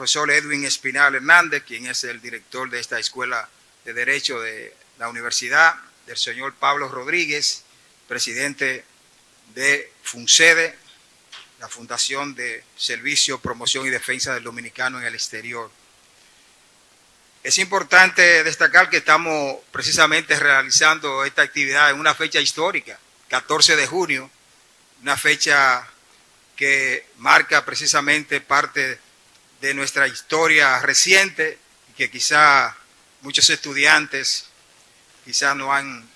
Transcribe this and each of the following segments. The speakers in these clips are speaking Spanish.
profesor Edwin Espinal Hernández, quien es el director de esta Escuela de Derecho de la Universidad, del señor Pablo Rodríguez, presidente de FUNCEDE, la Fundación de Servicio, Promoción y Defensa del Dominicano en el Exterior. Es importante destacar que estamos precisamente realizando esta actividad en una fecha histórica, 14 de junio, una fecha que marca precisamente parte de nuestra historia reciente y que quizá muchos estudiantes quizá no han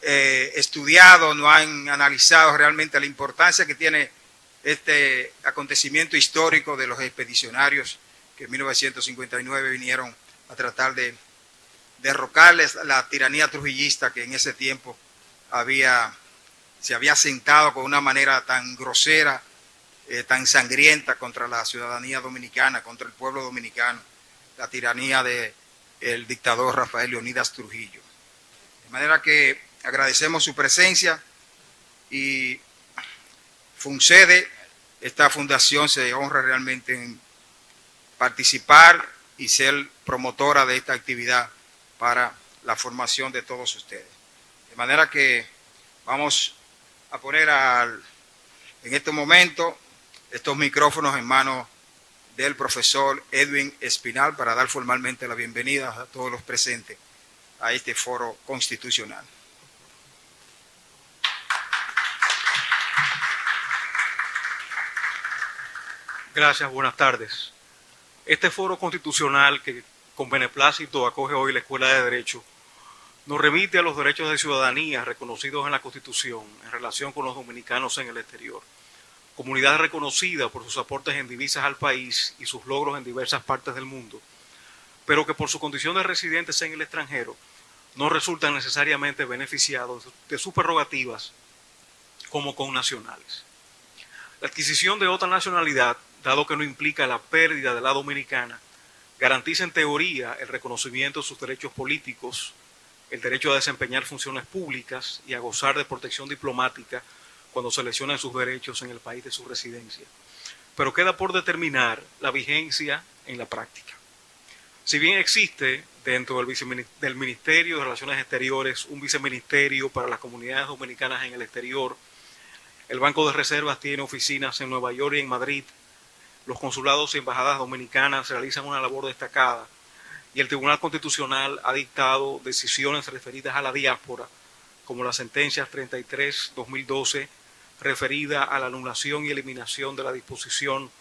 estudiado, no han analizado realmente la importancia que tiene este acontecimiento histórico de los expedicionarios que en 1959 vinieron a tratar de derrocarles la tiranía trujillista que en ese tiempo se había sentado con una manera tan grosera, tan sangrienta contra la ciudadanía dominicana, contra el pueblo dominicano, la tiranía del dictador Rafael Leónidas Trujillo. De manera que agradecemos su presencia y FUNCEDE, esta fundación se honra realmente en participar y ser promotora de esta actividad para la formación de todos ustedes. De manera que vamos a poner en este momento estos micrófonos en manos del profesor Edwin Espinal para dar formalmente la bienvenida a todos los presentes a este foro constitucional. Gracias, buenas tardes. Este foro constitucional que con beneplácito acoge hoy la Escuela de Derecho nos remite a los derechos de ciudadanía reconocidos en la Constitución en relación con los dominicanos en el exterior, comunidad reconocida por sus aportes en divisas al país y sus logros en diversas partes del mundo, pero que por su condición de residentes en el extranjero no resultan necesariamente beneficiados de sus prerrogativas como connacionales. La adquisición de otra nacionalidad, dado que no implica la pérdida de la dominicana, garantiza en teoría el reconocimiento de sus derechos políticos, el derecho a desempeñar funciones públicas y a gozar de protección diplomática cuando se lesionan sus derechos en el país de su residencia. Pero queda por determinar la vigencia en la práctica. Si bien existe dentro del Ministerio de Relaciones Exteriores un viceministerio para las comunidades dominicanas en el exterior, el Banco de Reservas tiene oficinas en Nueva York y en Madrid, los consulados y embajadas dominicanas realizan una labor destacada y el Tribunal Constitucional ha dictado decisiones referidas a la diáspora, como las sentencias 33-2012 referida a la anulación y eliminación de la disposición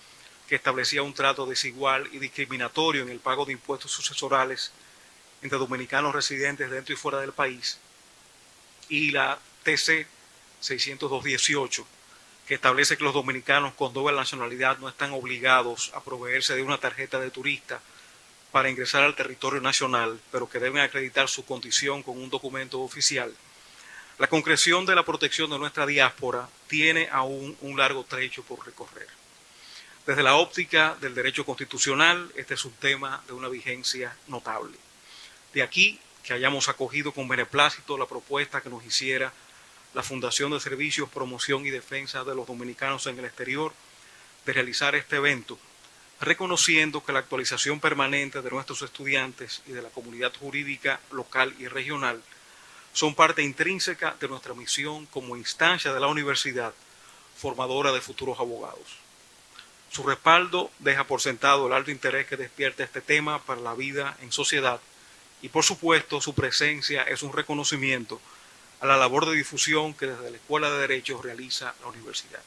que establecía un trato desigual y discriminatorio en el pago de impuestos sucesorales entre dominicanos residentes dentro y fuera del país, y la TC 602-18, que establece que los dominicanos con doble nacionalidad no están obligados a proveerse de una tarjeta de turista para ingresar al territorio nacional, pero que deben acreditar su condición con un documento oficial. La concreción de la protección de nuestra diáspora tiene aún un largo trecho por recorrer. Desde la óptica del derecho constitucional, este es un tema de una vigencia notable. De aquí que hayamos acogido con beneplácito la propuesta que nos hiciera la Fundación de Servicios, Promoción y Defensa de los Dominicanos en el Exterior de realizar este evento, reconociendo que la actualización permanente de nuestros estudiantes y de la comunidad jurídica local y regional son parte intrínseca de nuestra misión como instancia de la universidad formadora de futuros abogados. Su respaldo deja por sentado el alto interés que despierta este tema para la vida en sociedad y, por supuesto, su presencia es un reconocimiento a la labor de difusión que desde la Escuela de Derecho realiza la universidad.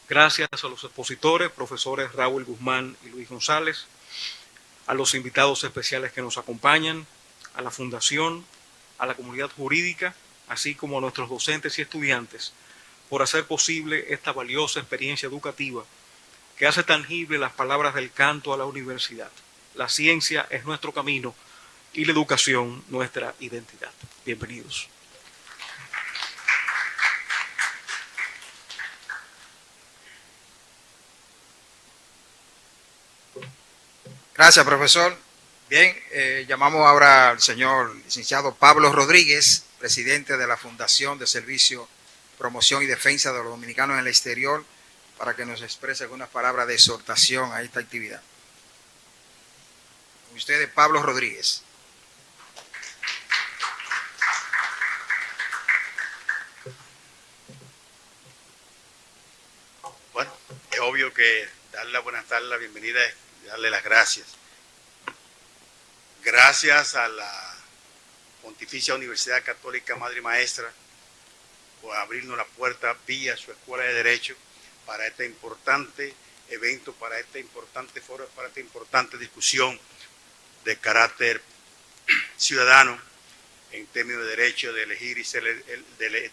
Gracias a los expositores, profesores Raúl Guzmán y Luis González, a los invitados especiales que nos acompañan, a la Fundación, a la comunidad jurídica, así como a nuestros docentes y estudiantes, por hacer posible esta valiosa experiencia educativa que hace tangible las palabras del canto a la universidad. La ciencia es nuestro camino y la educación nuestra identidad. Bienvenidos. Gracias, profesor. Bien, llamamos ahora al señor licenciado Pablo Rodríguez, presidente de la Fundación de Servicio, Promoción y Defensa de los Dominicanos en el Exterior, para que nos exprese algunas palabras de exhortación a esta actividad. Con ustedes, Pablo Rodríguez. Bueno, es obvio que darle la buenas tardes, la bienvenida es darle las gracias. Gracias a la Pontificia Universidad Católica Madre y Maestra por abrirnos la puerta vía su Escuela de Derecho para este importante evento, para este importante foro, para esta importante discusión de carácter ciudadano en términos de derecho de elegir y ser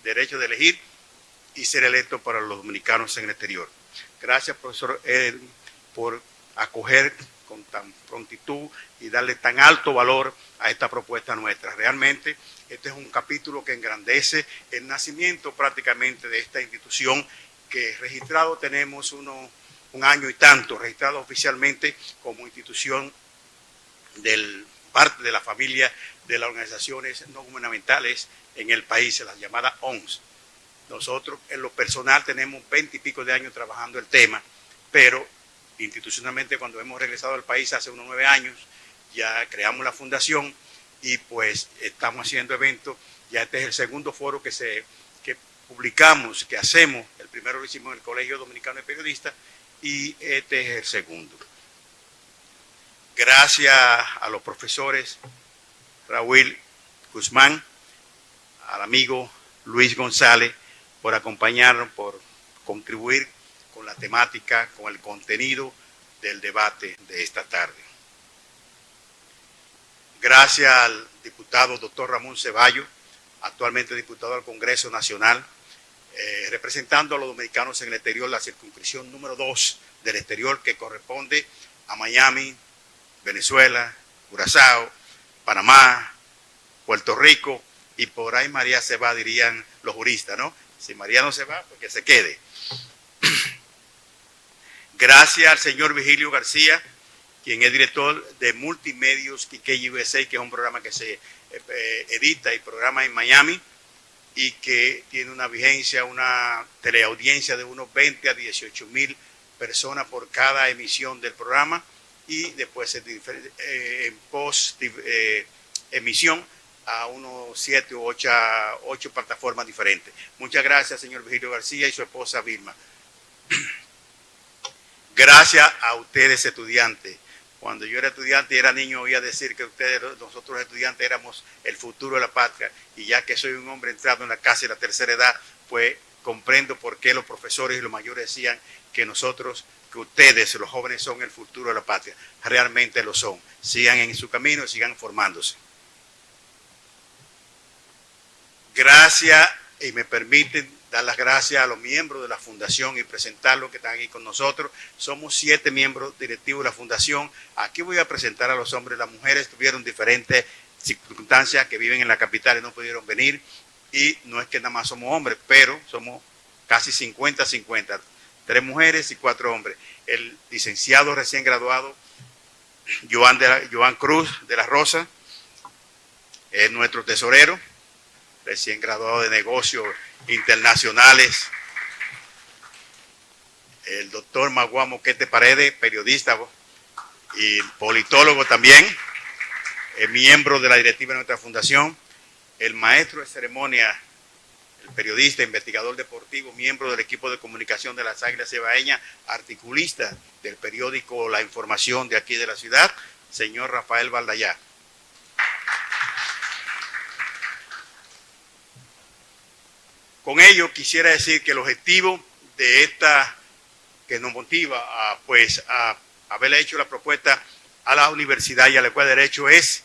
derecho de elegir y ser electo para los dominicanos en el exterior. Gracias, profesor Edwin, por acoger con tan prontitud y darle tan alto valor a esta propuesta nuestra. Realmente este es un capítulo que engrandece el nacimiento prácticamente de esta institución que registrado tenemos un año y tanto, registrado oficialmente como institución parte de la familia de las organizaciones no gubernamentales en el país, las llamadas ONGs. Nosotros en lo personal tenemos 20 y pico de años trabajando el tema, pero institucionalmente cuando hemos regresado al país hace unos 9 años, ya creamos la fundación y pues estamos haciendo eventos. Ya este es el segundo foro que publicamos, que hacemos. El primero lo hicimos en el Colegio Dominicano de Periodistas y este es el segundo. Gracias a los profesores Raúl Guzmán, al amigo Luis González, por acompañarnos, por contribuir con la temática, con el contenido del debate de esta tarde. Gracias al diputado doctor Ramón Ceballos, actualmente diputado al Congreso Nacional, representando a los dominicanos en el exterior, la circunscripción número 2 del exterior, que corresponde a Miami, Venezuela, Curazao, Panamá, Puerto Rico, y por ahí María se va, dirían los juristas, ¿no? Si María no se va, pues que se quede. Gracias al señor Vigilio García, quien es director de Multimedios Quiqueya USA, que es un programa que se edita y programa en Miami y que tiene una vigencia, una teleaudiencia de unos 20 a 18 mil personas por cada emisión del programa, y después en post emisión a unos 7 u 8 plataformas diferentes. Muchas gracias, señor Vigilio García y su esposa Vilma. Gracias a ustedes, estudiantes. Cuando yo era estudiante y era niño, oía decir que nosotros estudiantes éramos el futuro de la patria, y ya que soy un hombre entrado en la casi la tercera edad, pues comprendo por qué los profesores y los mayores decían que ustedes, los jóvenes, son el futuro de la patria. Realmente lo son. Sigan en su camino y sigan formándose. Gracias, y me permiten dar las gracias a los miembros de la Fundación y presentarlos que están aquí con nosotros. Somos 7 miembros directivos de la Fundación. Aquí voy a presentar a los hombres. Las mujeres tuvieron diferentes circunstancias, que viven en la capital y no pudieron venir. Y no es que nada más somos hombres, pero somos casi 50-50. 3 mujeres y 4 hombres. El licenciado recién graduado, Joan Cruz de la Rosa, es nuestro tesorero, recién graduado de negocios internacionales. El doctor Magua Moquete Paredes, periodista y politólogo también, es miembro de la directiva de nuestra fundación. El maestro de ceremonia, el periodista, investigador deportivo, miembro del equipo de comunicación de las Águilas Cibaeñas, articulista del periódico La Información de aquí de la ciudad, señor Rafael Valdayá. Con ello quisiera decir que el objetivo de esta, que nos motiva a haberle hecho la propuesta a la universidad y a la Escuela de Derecho, es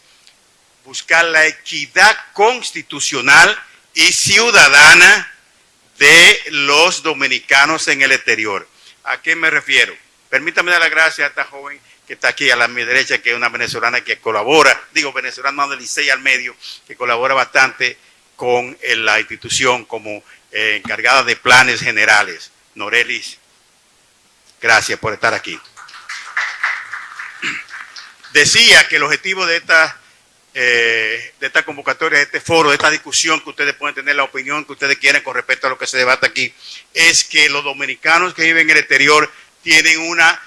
buscar la equidad constitucional y ciudadana de los dominicanos en el exterior. ¿A qué me refiero? Permítame dar las gracias a esta joven que está aquí a mi derecha, que es una venezolana que colabora, venezolana del Licey al medio, que colabora bastante con la institución como encargada de planes generales. Norelis, gracias por estar aquí. Decía que el objetivo de esta de esta convocatoria, de este foro, de esta discusión, que ustedes pueden tener la opinión que ustedes quieran con respecto a lo que se debate aquí, es que los dominicanos que viven en el exterior tienen una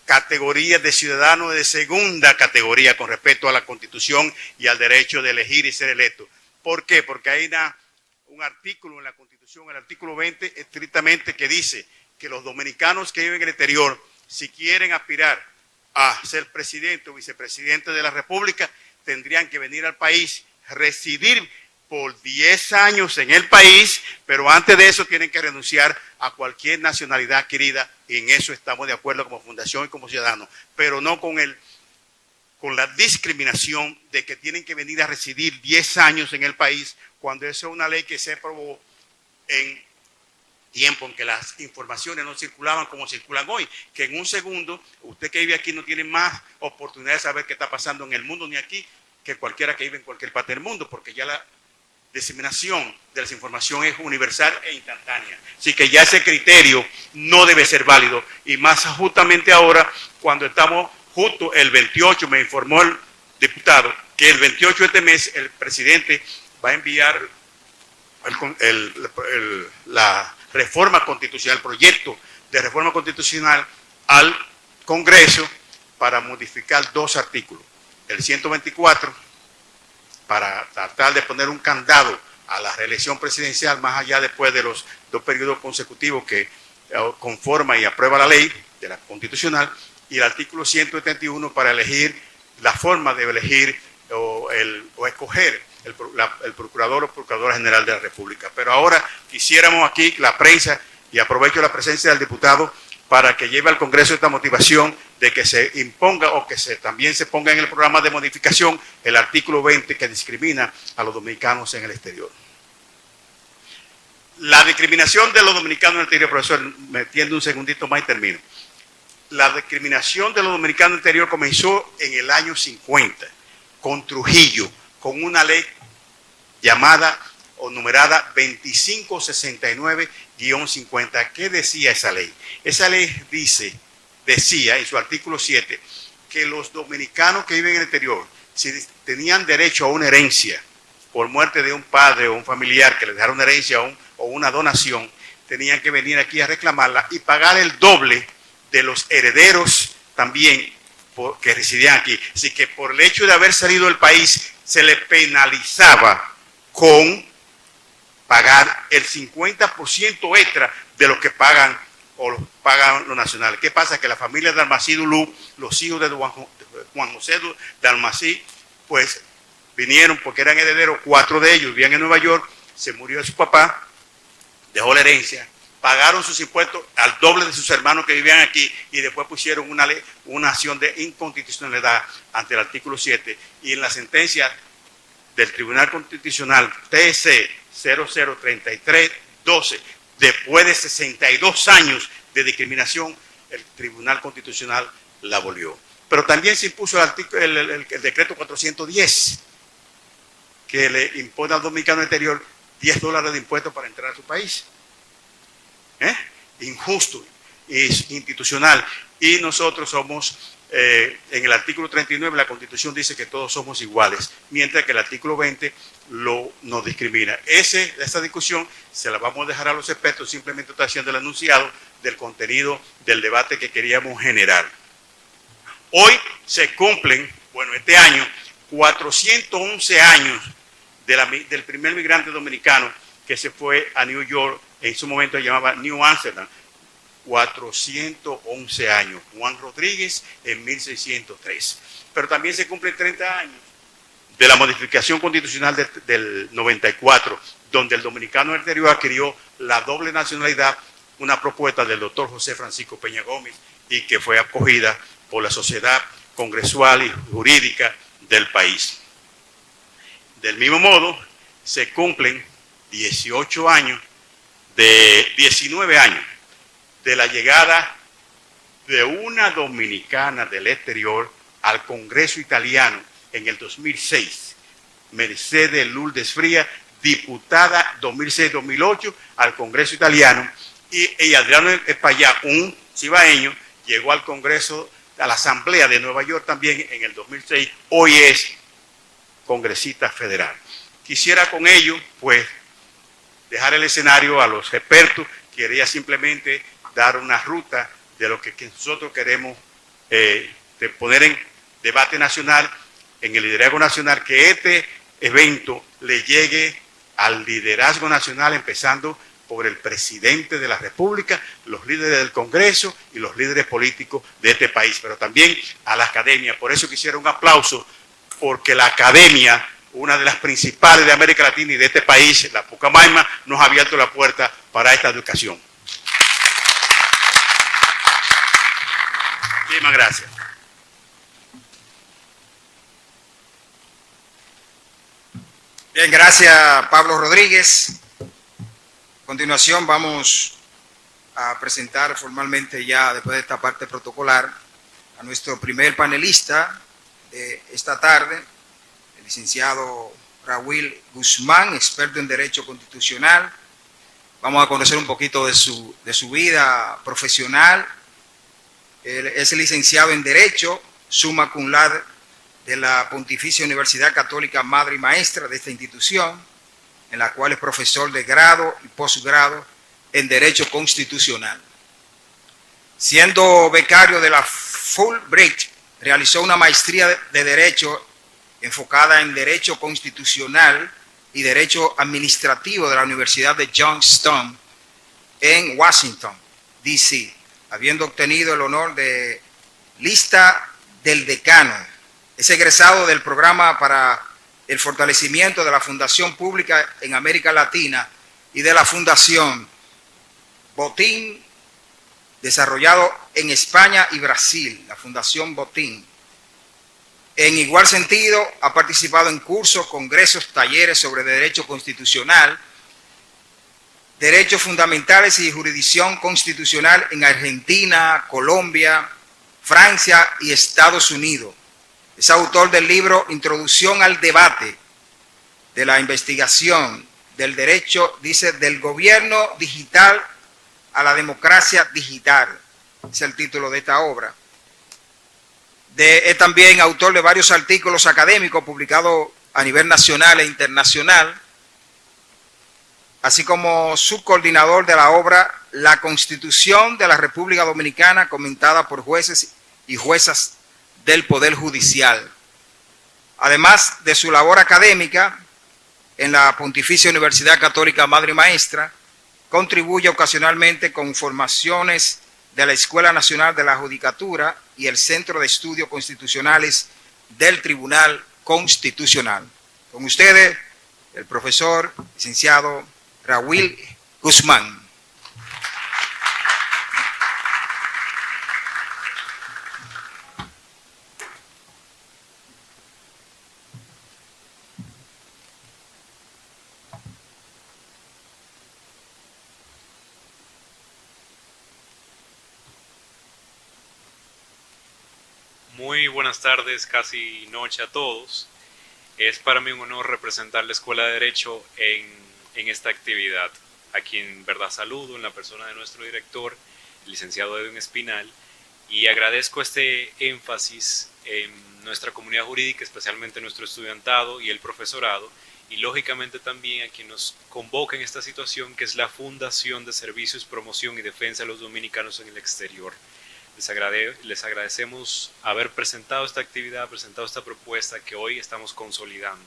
categoría de ciudadanos de segunda categoría con respecto a la Constitución y al derecho de elegir y ser electo. ¿Por qué? Porque hay un artículo en la Constitución, el artículo 20, estrictamente, que dice que los dominicanos que viven en el exterior, si quieren aspirar a ser presidente o vicepresidente de la República, tendrían que venir al país, residir por 10 años en el país, pero antes de eso tienen que renunciar a cualquier nacionalidad adquirida, y en eso estamos de acuerdo como fundación y como ciudadanos, pero no con la discriminación de que tienen que venir a residir 10 años en el país, cuando eso es una ley que se aprobó en tiempo en que las informaciones no circulaban como circulan hoy, que en un segundo, usted que vive aquí no tiene más oportunidad de saber qué está pasando en el mundo ni aquí, que cualquiera que vive en cualquier parte del mundo, porque ya la diseminación de las informaciones es universal e instantánea. Así que ya ese criterio no debe ser válido, y más justamente ahora, cuando estamos justo el 28, me informó el diputado, que el 28 de este mes el presidente va a enviar la reforma constitucional, el proyecto de reforma constitucional al Congreso para modificar 2 artículos. El 124, para tratar de poner un candado a la reelección presidencial, más allá después de los 2 periodos consecutivos que conforma y aprueba la ley de la constitucional, y el artículo 171 para elegir la forma de elegir o escoger el procurador o procuradora general de la República. Pero ahora quisiéramos aquí la prensa, y aprovecho la presencia del diputado para que lleve al Congreso esta motivación de que se imponga, o que también se ponga en el programa de modificación, el artículo 20, que discrimina a los dominicanos en el exterior. La discriminación de los dominicanos en el exterior, profesor, me entiendo un segundito más y termino. La discriminación de los dominicanos en el exterior comenzó en el año 50, con Trujillo, con una ley llamada o numerada 2569-50. ¿Qué decía esa ley? Esa ley decía en su artículo 7 que los dominicanos que viven en el exterior, si tenían derecho a una herencia por muerte de un padre o un familiar que les dejara una herencia o una donación, tenían que venir aquí a reclamarla y pagar el doble de los herederos también que residían aquí. Así que por el hecho de haber salido del país, se le penalizaba con pagar el 50% extra de lo que pagan los nacionales. ¿Qué pasa? Que la familia de Almací Dulú, los hijos de Juan José de Almací, pues vinieron porque eran herederos, 4 de ellos vivían en Nueva York, se murió su papá, dejó la herencia, pagaron sus impuestos al doble de sus hermanos que vivían aquí, y después pusieron una acción de inconstitucionalidad ante el artículo 7, y en la sentencia del Tribunal Constitucional TC 003312, después de 62 años de discriminación, el Tribunal Constitucional la abolió. Pero también se impuso el decreto 410, que le impone al dominicano exterior $10 de impuestos para entrar a su país. Injusto, es institucional, y nosotros somos, en el artículo 39 la Constitución dice que todos somos iguales, mientras que el artículo 20 nos discrimina. Esa discusión se la vamos a dejar a los expertos, simplemente está haciendo el enunciado del contenido del debate que queríamos generar. Hoy se cumplen, este año, 411 años del primer migrante dominicano que se fue a New York, en su momento se llamaba New Amsterdam. 411 años, Juan Rodríguez en 1603. Pero también se cumplen 30 años de la modificación constitucional del 94, donde el dominicano del exterior adquirió la doble nacionalidad, una propuesta del doctor José Francisco Peña Gómez, y que fue acogida por la sociedad congresual y jurídica del país. Del mismo modo, se cumplen 19 años de la llegada de una dominicana del exterior al Congreso italiano en el 2006, Mercedes Lourdes Frías, diputada 2006-2008 al Congreso italiano, y Adriano Espaillá, un cibaeño, llegó al Congreso, a la Asamblea de Nueva York también en el 2006. Hoy es congresista federal. Quisiera con ello, pues, dejar el escenario a los expertos. Quería simplemente dar una ruta de lo que nosotros queremos de poner en debate nacional, en el liderazgo nacional, que este evento le llegue al liderazgo nacional, empezando por el presidente de la República, los líderes del Congreso y los líderes políticos de este país, pero también a la academia. Por eso quisiera un aplauso, porque la academia, una de las principales de América Latina y de este país, la Pucamaima, nos ha abierto la puerta para esta educación. Muchísimas gracias. Bien, gracias Pablo Rodríguez. A continuación vamos a presentar formalmente ya, después de esta parte protocolar, a nuestro primer panelista de esta tarde, el licenciado Raúl Guzmán, experto en Derecho Constitucional. Vamos a conocer un poquito de su vida profesional. Él es licenciado en Derecho, summa cum laude de la Pontificia Universidad Católica Madre y Maestra de esta institución, en la cual es profesor de grado y posgrado en Derecho Constitucional. Siendo becario de la Fulbright, realizó una maestría de Derecho enfocada en Derecho Constitucional y Derecho Administrativo de la Universidad de Youngstown en Washington, D.C., habiendo obtenido el honor de lista del decano. Es egresado del programa para el fortalecimiento de la Fundación Pública en América Latina y de la Fundación Botín, desarrollado en España y Brasil, la Fundación Botín. En igual sentido, ha participado en cursos, congresos, talleres sobre derecho constitucional, derechos fundamentales y jurisdicción constitucional en Argentina, Colombia, Francia y Estados Unidos. Es autor del libro Introducción al debate de la investigación del derecho, dice, del gobierno digital a la democracia digital. Es el título de esta obra. Es también autor de varios artículos académicos publicados a nivel nacional e internacional, así como subcoordinador de la obra La Constitución de la República Dominicana, comentada por jueces y juezas del Poder Judicial. Además de su labor académica en la Pontificia Universidad Católica Madre y Maestra, contribuye ocasionalmente con formaciones de la Escuela Nacional de la Judicatura y el Centro de Estudios Constitucionales del Tribunal Constitucional. Con ustedes, el profesor licenciado Raúl Guzmán. Muy buenas tardes, casi noche a todos. Es para mí un honor representar la Escuela de Derecho en esta actividad, a quien verdad saludo en la persona de nuestro director, el licenciado Edwin Espinal, y agradezco este énfasis en nuestra comunidad jurídica, especialmente nuestro estudiantado y el profesorado, y lógicamente también a quien nos convoca en esta situación, que es la Fundación de Servicios, Promoción y Defensa de los Dominicanos en el Exterior. Les agradecemos haber presentado esta actividad, presentado esta propuesta que hoy estamos consolidando.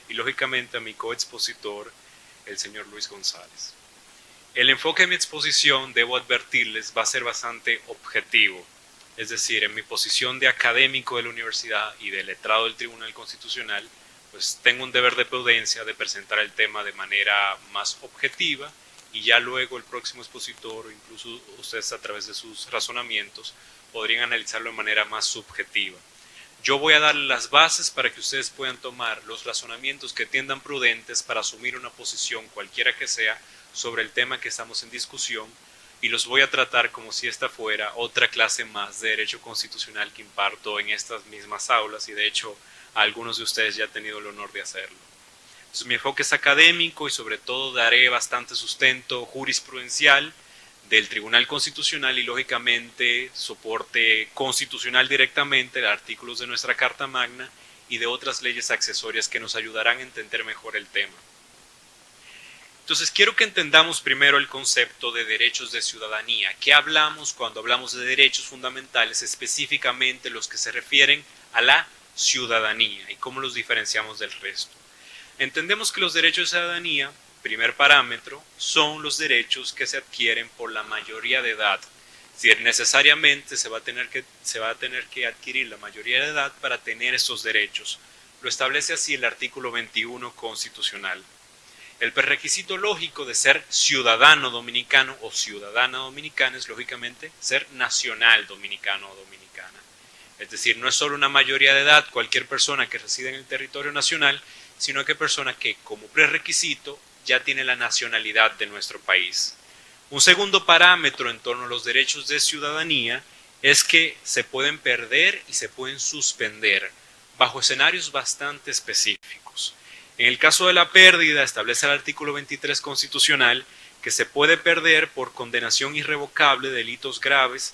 Y lógicamente a mi coexpositor, el señor Luis González. El enfoque de mi exposición, debo advertirles, va a ser bastante objetivo. Es decir, en mi posición de académico de la universidad y de letrado del Tribunal Constitucional, pues tengo un deber de prudencia de presentar el tema de manera más objetiva, y ya luego el próximo expositor o incluso ustedes a través de sus razonamientos podrían analizarlo de manera más subjetiva. Yo voy a darle las bases para que ustedes puedan tomar los razonamientos que entiendan prudentes para asumir una posición cualquiera que sea sobre el tema que estamos en discusión, y los voy a tratar como si esta fuera otra clase más de Derecho Constitucional que imparto en estas mismas aulas, y de hecho algunos de ustedes ya han tenido el honor de hacerlo. Entonces, mi enfoque es académico y sobre todo daré bastante sustento jurisprudencial del Tribunal Constitucional y lógicamente soporte constitucional directamente de artículos de nuestra Carta Magna y de otras leyes accesorias que nos ayudarán a entender mejor el tema. Entonces quiero que entendamos primero el concepto de derechos de ciudadanía. ¿Qué hablamos cuando hablamos de derechos fundamentales, específicamente los que se refieren a la ciudadanía y cómo los diferenciamos del resto? Entendemos que los derechos de ciudadanía, primer parámetro, son los derechos que se adquieren por la mayoría de edad. Es decir, necesariamente se va a tener que adquirir la mayoría de edad para tener estos derechos. Lo establece así el artículo 21 constitucional. El prerequisito lógico de ser ciudadano dominicano o ciudadana dominicana es lógicamente ser nacional dominicano o dominicana. Es decir, no es solo una mayoría de edad cualquier persona que reside en el territorio nacional, sino que persona que como prerequisito ya tiene la nacionalidad de nuestro país. Un segundo parámetro en torno a los derechos de ciudadanía es que se pueden perder y se pueden suspender bajo escenarios bastante específicos. En el caso de la pérdida, establece el artículo 23 constitucional que se puede perder por condenación irrevocable de delitos graves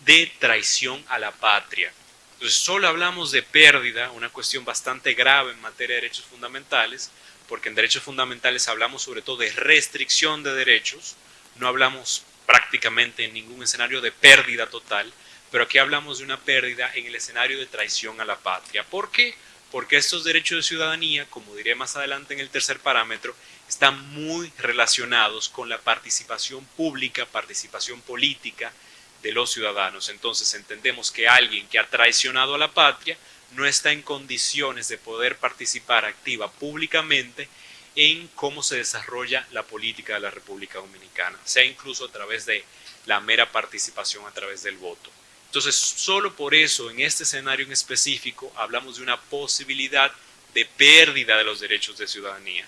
de traición a la patria. Entonces, solo hablamos de pérdida, una cuestión bastante grave en materia de derechos fundamentales, porque en derechos fundamentales hablamos sobre todo de restricción de derechos, no hablamos prácticamente en ningún escenario de pérdida total, pero aquí hablamos de una pérdida en el escenario de traición a la patria. ¿Por qué? Porque estos derechos de ciudadanía, como diré más adelante en el tercer parámetro, están muy relacionados con la participación pública, participación política de los ciudadanos. Entonces entendemos que alguien que ha traicionado a la patria no está en condiciones de poder participar activa públicamente en cómo se desarrolla la política de la República Dominicana, sea incluso a través de la mera participación a través del voto. Entonces, solo por eso, en este escenario en específico, hablamos de una posibilidad de pérdida de los derechos de ciudadanía.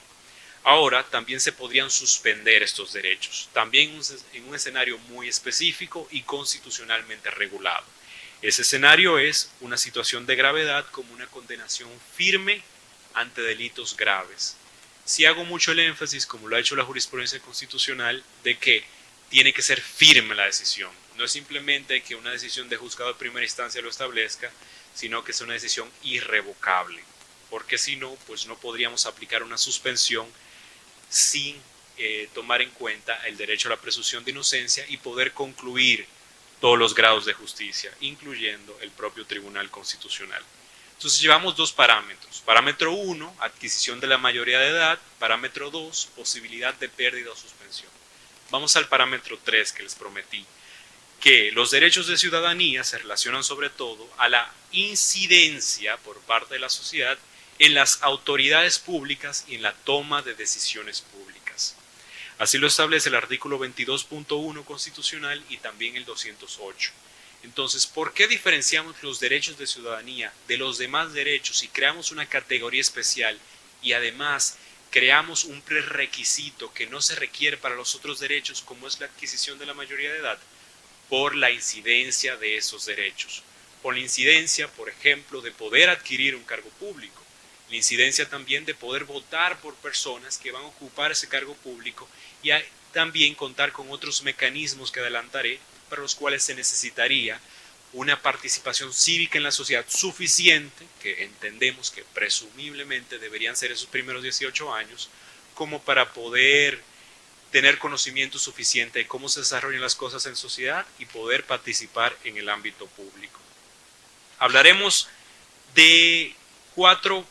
Ahora, también se podrían suspender estos derechos, también en un escenario muy específico y constitucionalmente regulado. Ese escenario es una situación de gravedad como una condenación firme ante delitos graves. Sí hago mucho el énfasis, como lo ha hecho la jurisprudencia constitucional, de que tiene que ser firme la decisión. No es simplemente que una decisión de juzgado de primera instancia lo establezca, sino que es una decisión irrevocable. Porque si no, pues no podríamos aplicar una suspensión sin tomar en cuenta el derecho a la presunción de inocencia y poder concluir todos los grados de justicia, incluyendo el propio Tribunal Constitucional. Entonces llevamos dos parámetros. Parámetro 1, adquisición de la mayoría de edad. Parámetro 2, posibilidad de pérdida o suspensión. Vamos al parámetro 3 que les prometí, que los derechos de ciudadanía se relacionan sobre todo a la incidencia por parte de la sociedad en las autoridades públicas y en la toma de decisiones públicas. Así lo establece el artículo 22.1 constitucional y también el 208. Entonces, ¿por qué diferenciamos los derechos de ciudadanía de los demás derechos y creamos una categoría especial y además creamos un prerequisito que no se requiere para los otros derechos, como es la adquisición de la mayoría de edad? Por la incidencia de esos derechos. Por la incidencia, por ejemplo, de poder adquirir un cargo público. La incidencia también de poder votar por personas que van a ocupar ese cargo público y también contar con otros mecanismos que adelantaré, para los cuales se necesitaría una participación cívica en la sociedad suficiente, que entendemos que presumiblemente deberían ser esos primeros 18 años, como para poder tener conocimiento suficiente de cómo se desarrollan las cosas en sociedad y poder participar en el ámbito público. Hablaremos de cuatro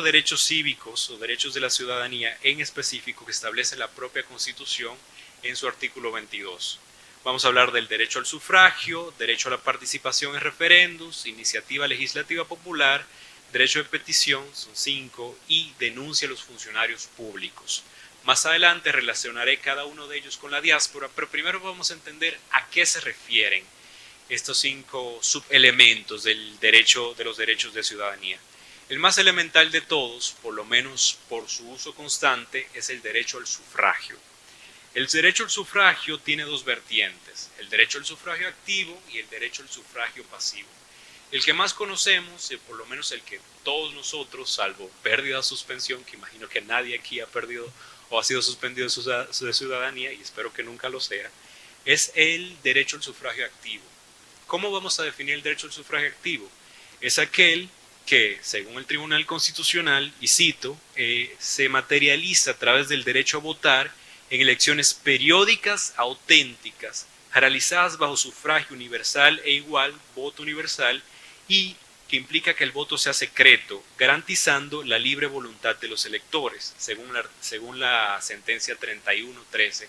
derechos cívicos o derechos de la ciudadanía en específico que establece la propia Constitución en su artículo 22. Vamos a hablar del derecho al sufragio, derecho a la participación en referendos, iniciativa legislativa popular, derecho de petición, son 5, y denuncia a los funcionarios públicos. Más adelante relacionaré cada uno de ellos con la diáspora, pero primero vamos a entender a qué se refieren estos 5 subelementos de los derechos de ciudadanía. El más elemental de todos, por lo menos por su uso constante, es el derecho al sufragio. El derecho al sufragio tiene dos vertientes, el derecho al sufragio activo y el derecho al sufragio pasivo. El que más conocemos, y por lo menos el que todos nosotros, salvo pérdida o suspensión, que imagino que nadie aquí ha perdido o ha sido suspendido de ciudadanía, y espero que nunca lo sea, es el derecho al sufragio activo. ¿Cómo vamos a definir el derecho al sufragio activo? Es aquel que, según el Tribunal Constitucional, y cito, se materializa a través del derecho a votar en elecciones periódicas auténticas, realizadas bajo sufragio universal e igual, voto universal, y que implica que el voto sea secreto, garantizando la libre voluntad de los electores, según la sentencia 3113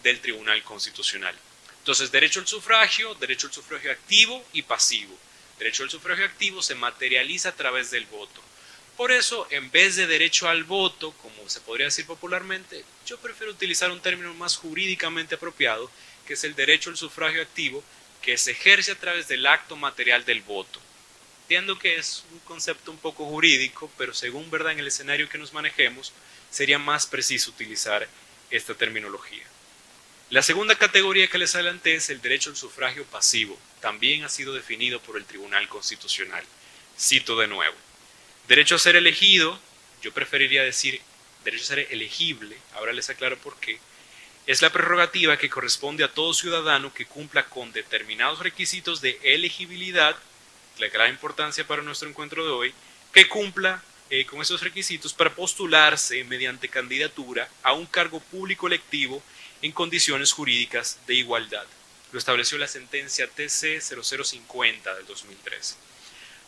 del Tribunal Constitucional. Entonces, derecho al sufragio activo y pasivo. Derecho al sufragio activo se materializa a través del voto. Por eso, en vez de derecho al voto, como se podría decir popularmente, yo prefiero utilizar un término más jurídicamente apropiado, que es el derecho al sufragio activo, que se ejerce a través del acto material del voto. Entiendo que es un concepto un poco jurídico, pero según verdad en el escenario que nos manejemos, sería más preciso utilizar esta terminología. La segunda categoría que les adelanté es el derecho al sufragio pasivo. También ha sido definido por el Tribunal Constitucional. Cito de nuevo. Derecho a ser elegido, yo preferiría decir derecho a ser elegible, ahora les aclaro por qué, es la prerrogativa que corresponde a todo ciudadano que cumpla con determinados requisitos de elegibilidad, la gran importancia para nuestro encuentro de hoy, que cumpla con esos requisitos para postularse mediante candidatura a un cargo público electivo en condiciones jurídicas de igualdad. Lo estableció la sentencia TC 0050 del 2013.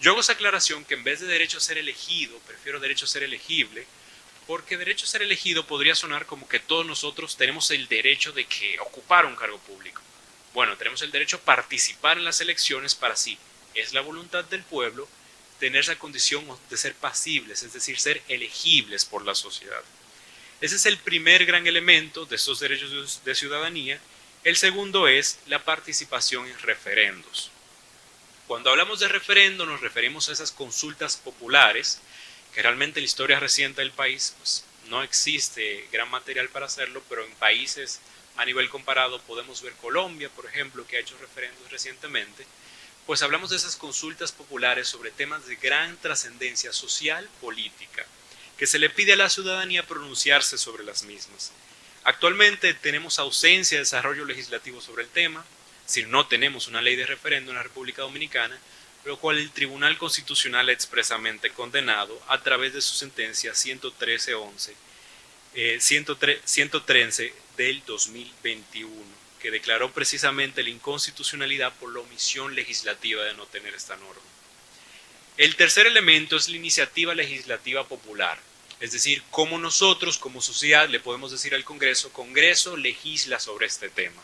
Yo hago esa aclaración que en vez de derecho a ser elegido, prefiero derecho a ser elegible, porque derecho a ser elegido podría sonar como que todos nosotros tenemos el derecho de que ocupar un cargo público. Bueno, tenemos el derecho a participar en las elecciones para sí. Es la voluntad del pueblo tener esa condición de ser pasibles, es decir, ser elegibles por la sociedad. Ese es el primer gran elemento de estos derechos de ciudadanía. El segundo es la participación en referendos. Cuando hablamos de referendo nos referimos a esas consultas populares, que realmente en la historia reciente del país pues, no existe gran material para hacerlo, pero en países a nivel comparado podemos ver Colombia, por ejemplo, que ha hecho referendos recientemente, pues hablamos de esas consultas populares sobre temas de gran trascendencia social, política, que se le pide a la ciudadanía pronunciarse sobre las mismas. Actualmente tenemos ausencia de desarrollo legislativo sobre el tema, si no tenemos una ley de referendo en la República Dominicana, lo cual el Tribunal Constitucional ha expresamente condenado a través de su sentencia 113 del 2021, que declaró precisamente la inconstitucionalidad por la omisión legislativa de no tener esta norma. El tercer elemento es la iniciativa legislativa popular, es decir, cómo nosotros como sociedad le podemos decir al Congreso, Congreso legisla sobre este tema.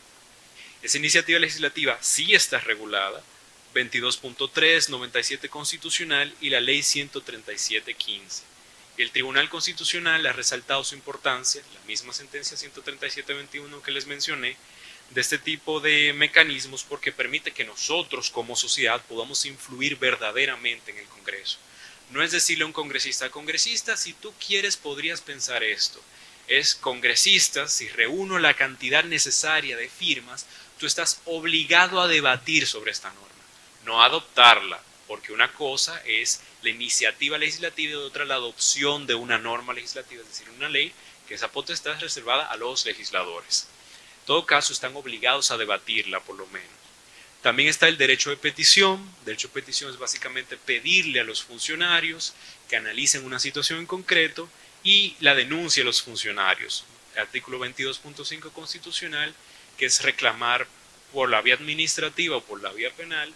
Esa iniciativa legislativa sí está regulada, 22.3, 97 constitucional y la ley 137.15. El Tribunal Constitucional ha resaltado su importancia, la misma sentencia 137.21 que les mencioné, de este tipo de mecanismos porque permite que nosotros como sociedad podamos influir verdaderamente en el Congreso. No es decirle a un congresista, si tú quieres podrías pensar esto. Es congresista, si reúno la cantidad necesaria de firmas, tú estás obligado a debatir sobre esta norma, no a adoptarla, porque una cosa es la iniciativa legislativa y otra la adopción de una norma legislativa, es decir, una ley, que esa potestad es reservada a los legisladores. En todo caso, están obligados a debatirla por lo menos. También está el derecho de petición. El derecho de petición es básicamente pedirle a los funcionarios que analicen una situación en concreto y la denuncia a los funcionarios. El artículo 22.5 constitucional, que es reclamar por la vía administrativa o por la vía penal,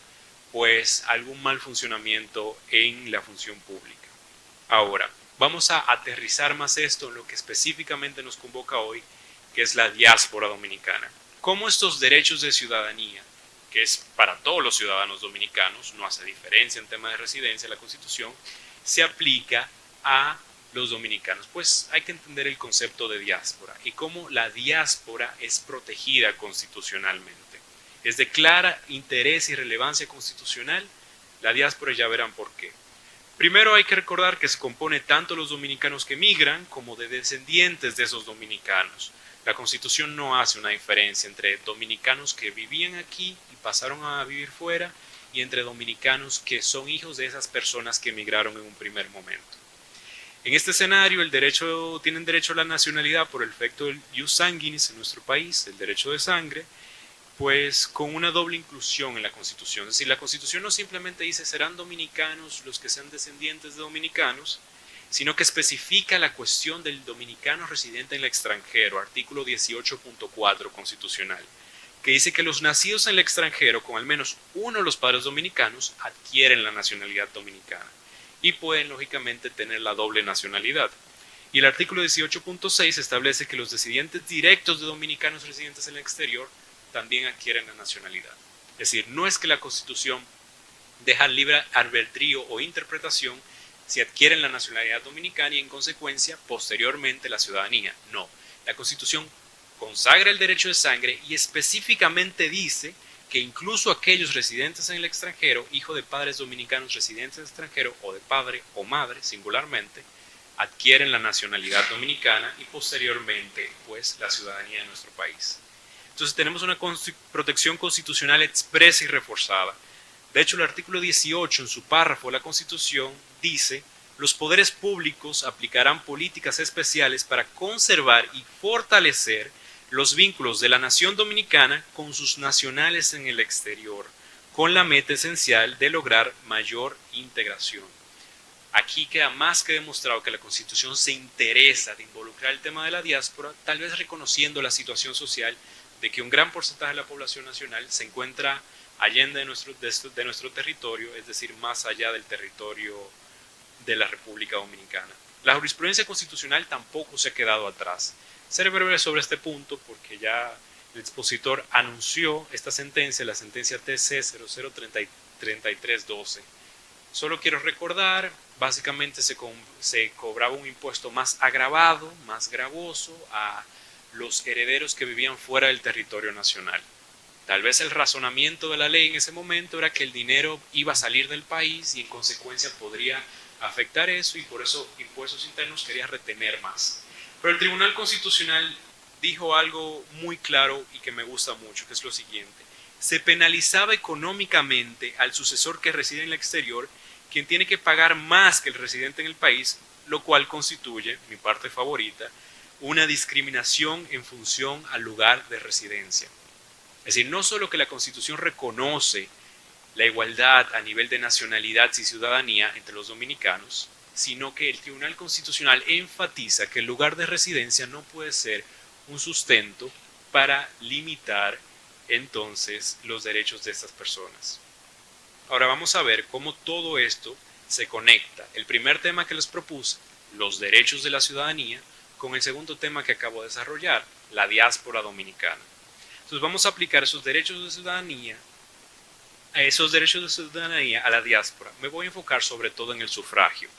pues algún mal funcionamiento en la función pública. Ahora, vamos a aterrizar más esto en lo que específicamente nos convoca hoy, que es la diáspora dominicana. ¿Cómo estos derechos de ciudadanía, que es para todos los ciudadanos dominicanos, no hace diferencia en tema de residencia, la Constitución, se aplica a los dominicanos? Pues hay que entender el concepto de diáspora y cómo la diáspora es protegida constitucionalmente. Es de clara interés y relevancia constitucional la diáspora, y ya verán por qué. Primero hay que recordar que se compone tanto los dominicanos que migran como de descendientes de esos dominicanos. La Constitución no hace una diferencia entre dominicanos que vivían aquí y pasaron a vivir fuera y entre dominicanos que son hijos de esas personas que emigraron en un primer momento. En este escenario tienen derecho a la nacionalidad por el efecto del ius sanguinis en nuestro país, el derecho de sangre, Pues con una doble inclusión en la Constitución. Es decir, la Constitución no simplemente dice serán dominicanos los que sean descendientes de dominicanos, sino que especifica la cuestión del dominicano residente en el extranjero, artículo 18.4 constitucional, que dice que los nacidos en el extranjero con al menos uno de los padres dominicanos adquieren la nacionalidad dominicana y pueden lógicamente tener la doble nacionalidad. Y el artículo 18.6 establece que los descendientes directos de dominicanos residentes en el exterior también adquieren la nacionalidad. Es decir, no es que la Constitución deja libre albedrío o interpretación si adquieren la nacionalidad dominicana y en consecuencia posteriormente la ciudadanía. No, la Constitución consagra el derecho de sangre y específicamente dice que incluso aquellos residentes en el extranjero, hijos de padres dominicanos residentes en el extranjero o de padre o madre singularmente, adquieren la nacionalidad dominicana y posteriormente pues la ciudadanía de nuestro país. Entonces tenemos una protección constitucional expresa y reforzada. De hecho, el artículo 18 en su párrafo de la Constitución dice: los poderes públicos aplicarán políticas especiales para conservar y fortalecer los vínculos de la nación dominicana con sus nacionales en el exterior, con la meta esencial de lograr mayor integración. Aquí queda más que demostrado que la Constitución se interesa de involucrar el tema de la diáspora, tal vez reconociendo la situación social de que un gran porcentaje de la población nacional se encuentra allende de nuestro territorio, es decir, más allá del territorio de la República Dominicana. La jurisprudencia constitucional tampoco se ha quedado atrás. Seré breve sobre este punto porque ya el expositor anunció esta sentencia, la sentencia TC 003312. Solo quiero recordar, básicamente se cobraba un impuesto más agravado, más gravoso a los herederos que vivían fuera del territorio nacional. Tal vez el razonamiento de la ley en ese momento era que el dinero iba a salir del país y en consecuencia podría afectar eso y por eso impuestos internos quería retener más. Pero el Tribunal Constitucional dijo algo muy claro y que me gusta mucho, que es lo siguiente: se penalizaba económicamente al sucesor que reside en el exterior, quien tiene que pagar más que el residente en el país, lo cual constituye, mi parte favorita, una discriminación en función al lugar de residencia. Es decir, no solo que la Constitución reconoce la igualdad a nivel de nacionalidad y ciudadanía entre los dominicanos, sino que el Tribunal Constitucional enfatiza que el lugar de residencia no puede ser un sustento para limitar entonces los derechos de estas personas. Ahora vamos a ver cómo todo esto se conecta. El primer tema que les propuse, los derechos de la ciudadanía, con el segundo tema que acabo de desarrollar, la diáspora dominicana. Entonces vamos a aplicar esos derechos de ciudadanía a la diáspora. Me voy a enfocar sobre todo en el sufragio,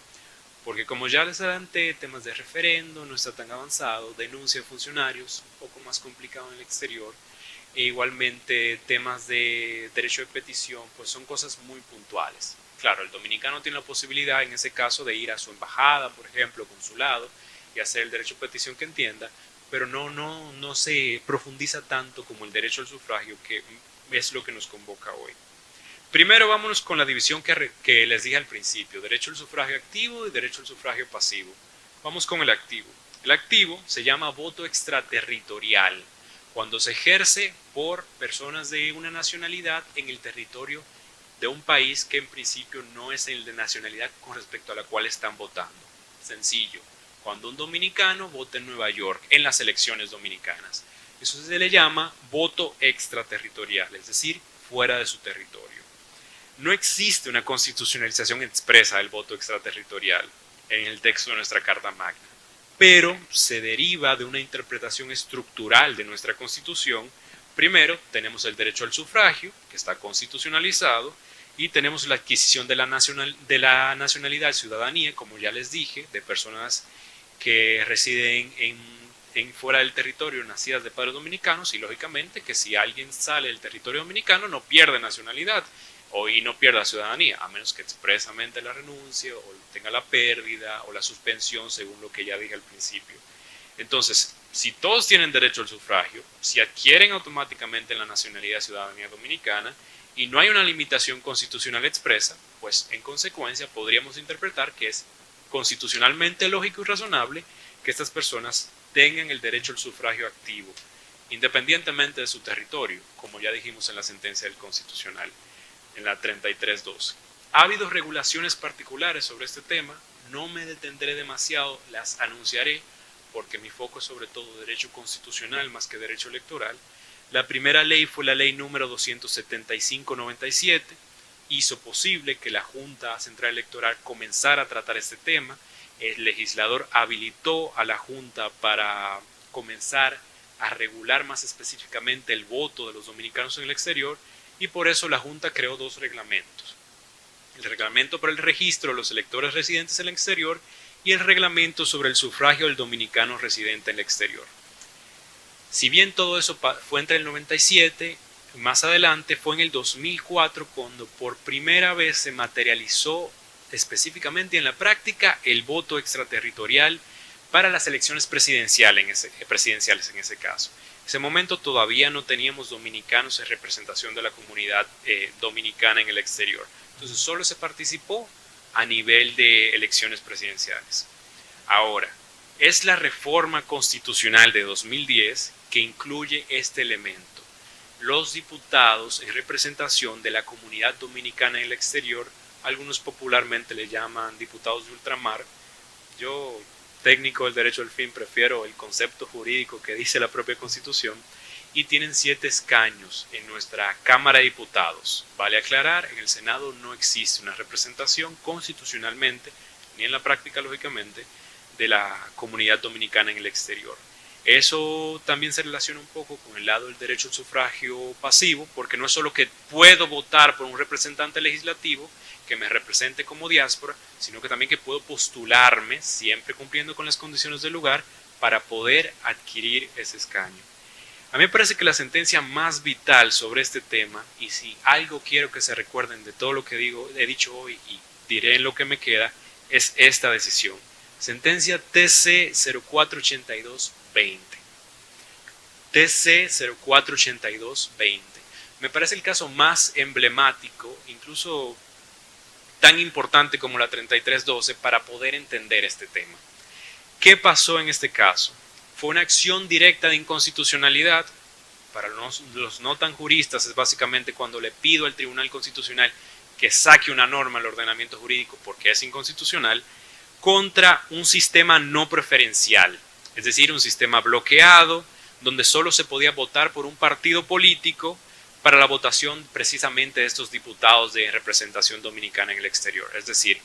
porque como ya les adelanté, temas de referendo no está tan avanzado, denuncia de funcionarios un poco más complicado en el exterior, e igualmente temas de derecho de petición, pues son cosas muy puntuales. Claro, el dominicano tiene la posibilidad en ese caso de ir a su embajada, por ejemplo, consulado, y hacer el derecho de petición que entienda, pero no se profundiza tanto como el derecho al sufragio, que es lo que nos convoca hoy. Primero vámonos con la división que les dije al principio, derecho al sufragio activo y derecho al sufragio pasivo. Vamos con el activo. El activo se llama voto extraterritorial, cuando se ejerce por personas de una nacionalidad en el territorio de un país que en principio no es el de nacionalidad con respecto a la cual están votando. Sencillo. Cuando un dominicano vota en Nueva York en las elecciones dominicanas. Eso se le llama voto extraterritorial, es decir, fuera de su territorio. No existe una constitucionalización expresa del voto extraterritorial en el texto de nuestra Carta Magna, pero se deriva de una interpretación estructural de nuestra Constitución. Primero, tenemos el derecho al sufragio, que está constitucionalizado, y tenemos la adquisición de la nacionalidad, ciudadanía, como ya les dije, de personas que residen fuera del territorio, nacidas de padres dominicanos, y lógicamente que si alguien sale del territorio dominicano no pierde nacionalidad y no pierda ciudadanía, a menos que expresamente la renuncie o tenga la pérdida o la suspensión, según lo que ya dije al principio. Entonces, si todos tienen derecho al sufragio, si adquieren automáticamente la nacionalidad y ciudadanía dominicana y no hay una limitación constitucional expresa, pues en consecuencia podríamos interpretar que es constitucionalmente lógico y razonable que estas personas tengan el derecho al sufragio activo. independientemente de su territorio, como ya dijimos en la sentencia del Constitucional, en la 33.12. Ha habido regulaciones particulares sobre este tema, no me detendré demasiado, las anunciaré, porque mi foco es sobre todo derecho constitucional más que derecho electoral. La primera ley fue la ley número 275/97, hizo posible que la Junta Central Electoral comenzara a tratar este tema. El legislador habilitó a la Junta para comenzar a regular más específicamente el voto de los dominicanos en el exterior, y por eso la Junta creó dos reglamentos: el reglamento para el registro de los electores residentes en el exterior y el reglamento sobre el sufragio del dominicano residente en el exterior. Si bien todo eso fue entre el 97, más adelante fue en el 2004 cuando por primera vez se materializó específicamente en la práctica el voto extraterritorial para las elecciones presidenciales en ese caso. En ese momento todavía no teníamos dominicanos en representación de la comunidad dominicana en el exterior. Entonces solo se participó a nivel de elecciones presidenciales. Ahora, es la reforma constitucional de 2010 que incluye este elemento: los diputados en representación de la comunidad dominicana en el exterior. Algunos popularmente le llaman diputados de ultramar. Yo, técnico del derecho del fin, prefiero el concepto jurídico que dice la propia Constitución. Y tienen 7 escaños en nuestra Cámara de Diputados. Vale aclarar, en el Senado no existe una representación constitucionalmente, ni en la práctica lógicamente, de la comunidad dominicana en el exterior. Eso también se relaciona un poco con el lado del derecho al sufragio pasivo, porque no es solo que puedo votar por un representante legislativo que me represente como diáspora, sino que también que puedo postularme, siempre cumpliendo con las condiciones del lugar, para poder adquirir ese escaño. A mí me parece que la sentencia más vital sobre este tema, y si algo quiero que se recuerden de todo lo que he dicho hoy y diré en lo que me queda, es esta decisión. Sentencia TC 0482-20. TC 0482-20. Me parece el caso más emblemático, incluso tan importante como la 3312, para poder entender este tema. ¿Qué pasó en este caso? Fue una acción directa de inconstitucionalidad. Para los no tan juristas es básicamente cuando le pido al Tribunal Constitucional que saque una norma al ordenamiento jurídico porque es inconstitucional, contra un sistema no preferencial, es decir, un sistema bloqueado donde solo se podía votar por un partido político para la votación precisamente de estos diputados de representación dominicana en el exterior. Es decir,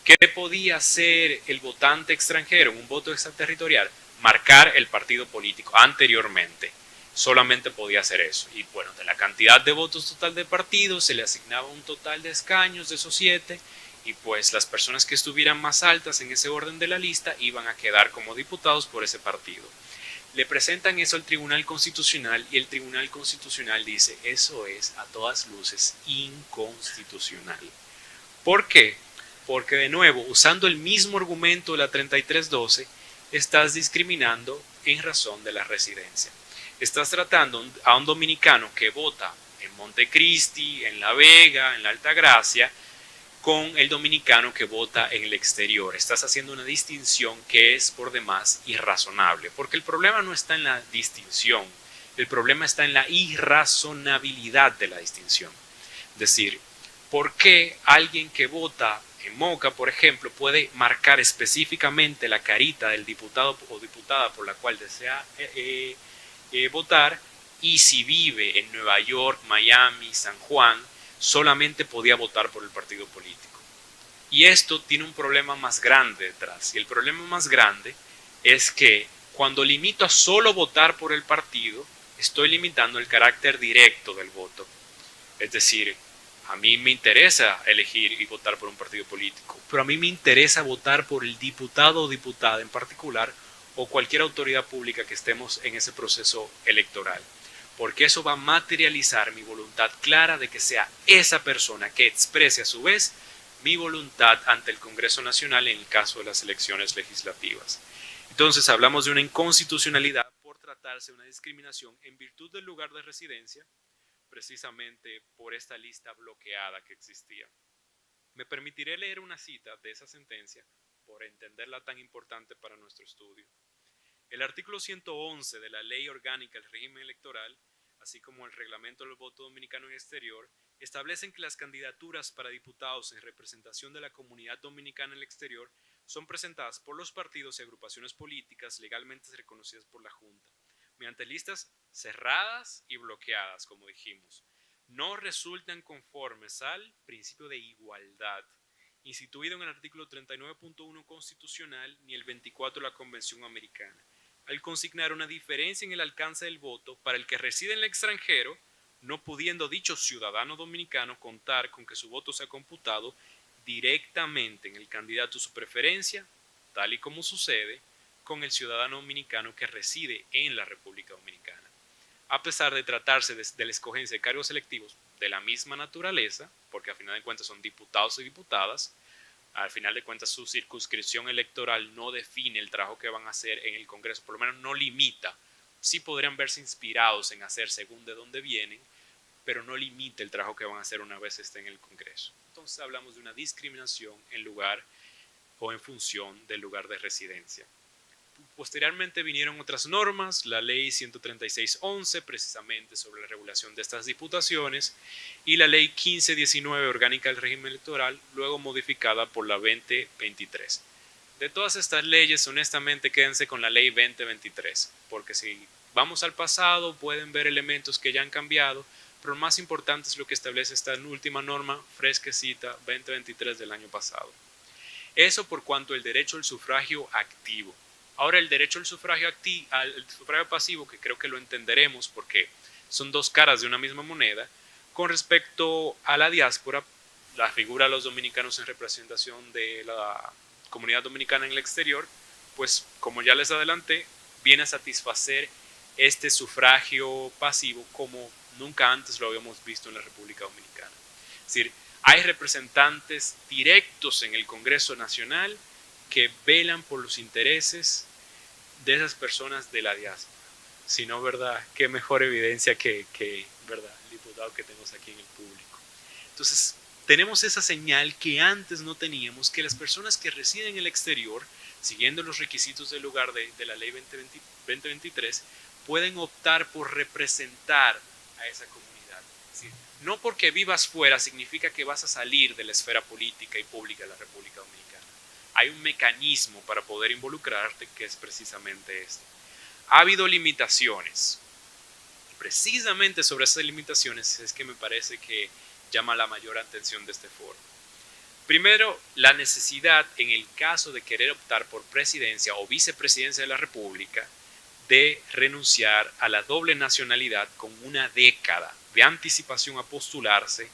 ¿qué podía hacer el votante extranjero en un voto extraterritorial? Marcar el partido político anteriormente. Solamente podía hacer eso. Y bueno, de la cantidad de votos total del partido se le asignaba un total de escaños de esos 7, y pues las personas que estuvieran más altas en ese orden de la lista iban a quedar como diputados por ese partido. Le presentan eso al Tribunal Constitucional y el Tribunal Constitucional dice: eso es a todas luces inconstitucional. ¿Por qué? Porque de nuevo, usando el mismo argumento de la 3312, estás discriminando en razón de la residencia. Estás tratando a un dominicano que vota en Montecristi, en La Vega, en la Altagracia, con el dominicano que vota en el exterior. Estás haciendo una distinción que es por demás irrazonable, porque el problema no está en la distinción, el problema está en la irrazonabilidad de la distinción. Es decir, ¿por qué alguien que vota en Moca, por ejemplo, puede marcar específicamente la carita del diputado o diputada por la cual desea votar, y si vive en Nueva York, Miami, San Juan, solamente podía votar por el partido político? Y esto tiene un problema más grande detrás, y el problema más grande es que cuando limito a solo votar por el partido, estoy limitando el carácter directo del voto. Es decir, a mí me interesa elegir y votar por un partido político, pero a mí me interesa votar por el diputado o diputada en particular, o cualquier autoridad pública que estemos en ese proceso electoral, porque eso va a materializar mi voluntad clara de que sea esa persona que exprese a su vez mi voluntad ante el Congreso Nacional en el caso de las elecciones legislativas. Entonces hablamos de una inconstitucionalidad por tratarse de una discriminación en virtud del lugar de residencia, precisamente por esta lista bloqueada que existía. Me permitiré leer una cita de esa sentencia por entenderla tan importante para nuestro estudio. El artículo 111 de la Ley Orgánica del Régimen Electoral, así como el Reglamento del Voto Dominicano en el Exterior, establecen que las candidaturas para diputados en representación de la comunidad dominicana en el exterior son presentadas por los partidos y agrupaciones políticas legalmente reconocidas por la Junta, mediante listas cerradas y bloqueadas, como dijimos. No resultan conformes al principio de igualdad, instituido en el artículo 39.1 constitucional ni el 24 de la Convención Americana, al consignar una diferencia en el alcance del voto para el que reside en el extranjero, no pudiendo dicho ciudadano dominicano contar con que su voto sea computado directamente en el candidato de su preferencia, tal y como sucede con el ciudadano dominicano que reside en la República Dominicana. A pesar de tratarse de la escogencia de cargos electivos de la misma naturaleza, porque a final de cuentas son diputados y diputadas, al final de cuentas su circunscripción electoral no define el trabajo que van a hacer en el Congreso, por lo menos no limita. Sí podrían verse inspirados en hacer según de dónde vienen, pero no limita el trabajo que van a hacer una vez estén en el Congreso. Entonces hablamos de una discriminación en lugar o en función del lugar de residencia. Posteriormente vinieron otras normas, la ley 136.11 precisamente sobre la regulación de estas diputaciones y la ley 1519 orgánica del régimen electoral, luego modificada por la 2023. De todas estas leyes, honestamente quédense con la ley 2023, porque si vamos al pasado pueden ver elementos que ya han cambiado, pero lo más importante es lo que establece esta última norma fresquecita 2023 del año pasado. Eso por cuanto al derecho al sufragio activo. Ahora el derecho al sufragio pasivo, que creo que lo entenderemos porque son dos caras de una misma moneda, con respecto a la diáspora, la figura de los dominicanos en representación de la comunidad dominicana en el exterior, pues como ya les adelanté, viene a satisfacer este sufragio pasivo como nunca antes lo habíamos visto en la República Dominicana. Es decir, hay representantes directos en el Congreso Nacional que velan por los intereses de esas personas de la diáspora. Si no, ¿verdad? Qué mejor evidencia que ¿verdad? El diputado que tenemos aquí en el público. Entonces, tenemos esa señal que antes no teníamos, que las personas que residen en el exterior, siguiendo los requisitos del lugar de la ley 2023, pueden optar por representar a esa comunidad. Es decir, no porque vivas fuera significa que vas a salir de la esfera política y pública de la República Dominicana. Hay un mecanismo para poder involucrarte que es precisamente este. Ha habido limitaciones. Precisamente sobre esas limitaciones es que me parece que llama la mayor atención de este foro. Primero, la necesidad en el caso de querer optar por presidencia o vicepresidencia de la República de renunciar a la doble nacionalidad con una década de anticipación a postularse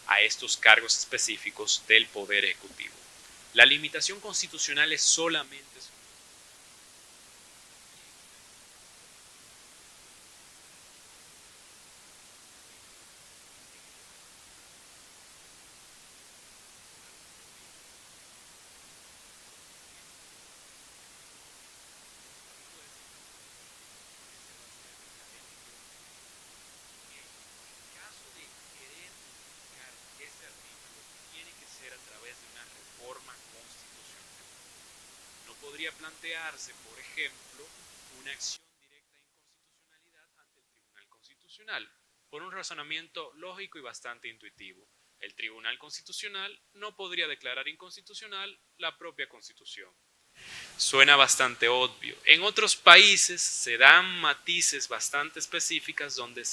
a estos cargos específicos del Poder Ejecutivo. La limitación constitucional es solamente a través de una reforma constitucional. No podría plantearse, por ejemplo, una acción directa de inconstitucionalidad ante el Tribunal Constitucional, por un razonamiento lógico y bastante intuitivo. El Tribunal Constitucional no podría declarar inconstitucional la propia Constitución. Suena bastante obvio. En otros países se dan matices bastante específicas donde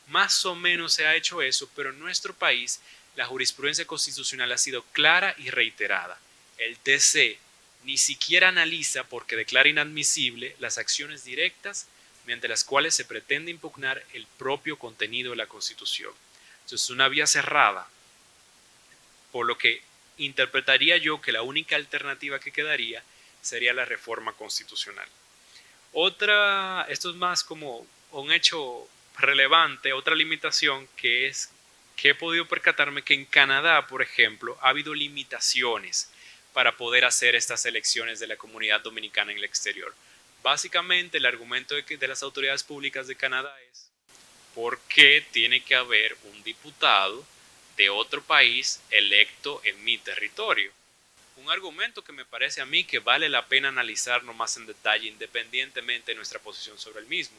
más o menos se ha hecho eso, pero en nuestro país la jurisprudencia constitucional ha sido clara y reiterada. El TC ni siquiera analiza porque declara inadmisible las acciones directas mediante las cuales se pretende impugnar el propio contenido de la Constitución. Entonces es una vía cerrada, por lo que interpretaría yo que la única alternativa que quedaría sería la reforma constitucional. Esto es más como un hecho relevante, otra limitación que es que he podido percatarme que en Canadá, por ejemplo, ha habido limitaciones para poder hacer estas elecciones de la comunidad dominicana en el exterior. Básicamente el argumento de las autoridades públicas de Canadá es ¿por qué tiene que haber un diputado de otro país electo en mi territorio? un argumento que me parece a mí que vale la pena analizarlo más en detalle independientemente de nuestra posición sobre el mismo.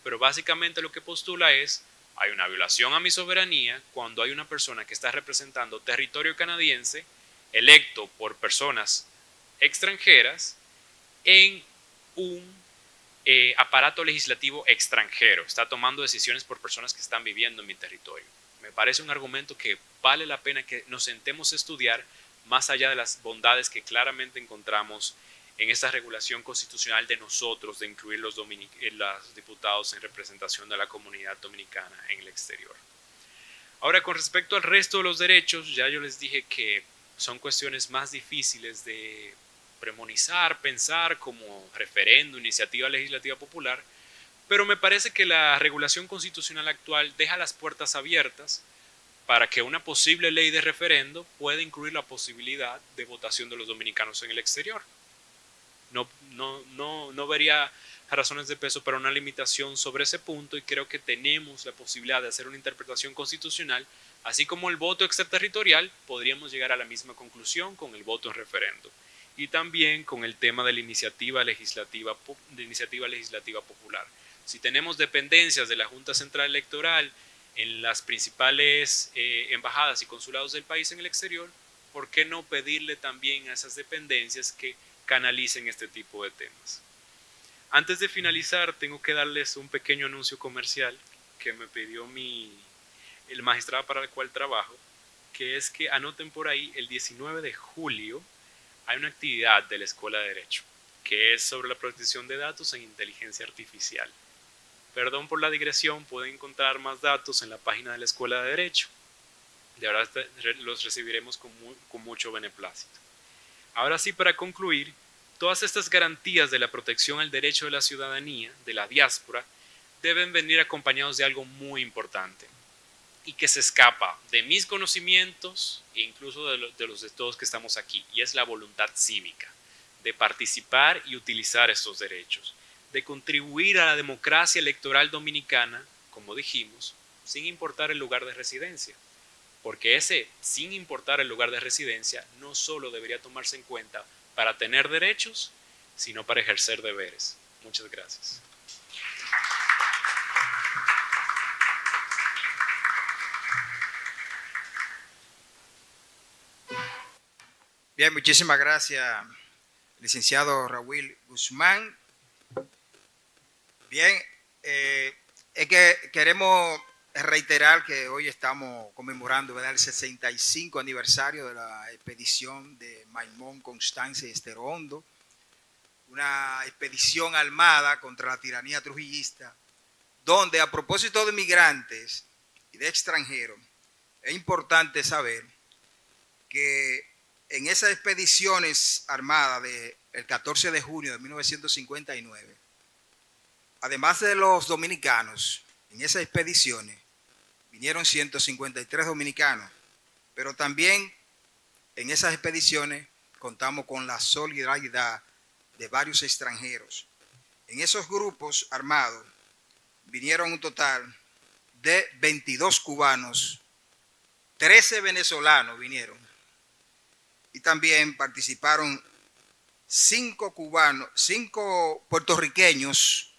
Pero básicamente lo que postula es, hay una violación a mi soberanía cuando hay una persona que está representando territorio canadiense electo por personas extranjeras en un aparato legislativo extranjero, está tomando decisiones por personas que están viviendo en mi territorio. Me parece un argumento que vale la pena que nos sentemos a estudiar más allá de las bondades que claramente encontramos en esta regulación constitucional de nosotros de incluir los diputados en representación de la comunidad dominicana en el exterior. Ahora, con respecto al resto de los derechos, ya yo les dije que son cuestiones más difíciles de premonizar, pensar como referendo, iniciativa legislativa popular, pero me parece que la regulación constitucional actual deja las puertas abiertas para que una posible ley de referendo pueda incluir la posibilidad de votación de los dominicanos en el exterior. No vería razones de peso para una limitación sobre ese punto y creo que tenemos la posibilidad de hacer una interpretación constitucional, así como el voto extraterritorial, podríamos llegar a la misma conclusión con el voto en referendo y también con el tema de la iniciativa legislativa popular. Si tenemos dependencias de la Junta Central Electoral en las principales embajadas y consulados del país en el exterior, ¿por qué no pedirle también a esas dependencias que canalicen este tipo de temas? Antes de finalizar, tengo que darles un pequeño anuncio comercial que me pidió el magistrado para el cual trabajo, que es que anoten por ahí, el 19 de julio hay una actividad de la Escuela de Derecho, que es sobre la protección de datos en inteligencia artificial. Perdón por la digresión, pueden encontrar más datos en la página de la Escuela de Derecho. De verdad los recibiremos con mucho beneplácito. Ahora sí, para concluir, todas estas garantías de la protección al derecho de la ciudadanía, de la diáspora, deben venir acompañados de algo muy importante y que se escapa de mis conocimientos e incluso de los de todos que estamos aquí, y es la voluntad cívica de participar y utilizar estos derechos, de contribuir a la democracia electoral dominicana, como dijimos, sin importar el lugar de residencia. Porque ese, sin importar el lugar de residencia, no solo debería tomarse en cuenta para tener derechos, sino para ejercer deberes. Muchas gracias. Bien, muchísimas gracias, licenciado Raúl Guzmán. Bien, es que queremos reiterar que hoy estamos conmemorando, ¿verdad?, el 65 aniversario de la expedición de Maimón, Constanza y Estero Hondo, una expedición armada contra la tiranía trujillista, donde, a propósito de migrantes y de extranjeros, es importante saber que en esas expediciones armadas del 14 de junio de 1959, además de los dominicanos, en esas expediciones vinieron 153 dominicanos, pero también en esas expediciones contamos con la solidaridad de varios extranjeros. En esos grupos armados vinieron un total de 22 cubanos, 13 venezolanos vinieron, y también participaron 5 puertorriqueños,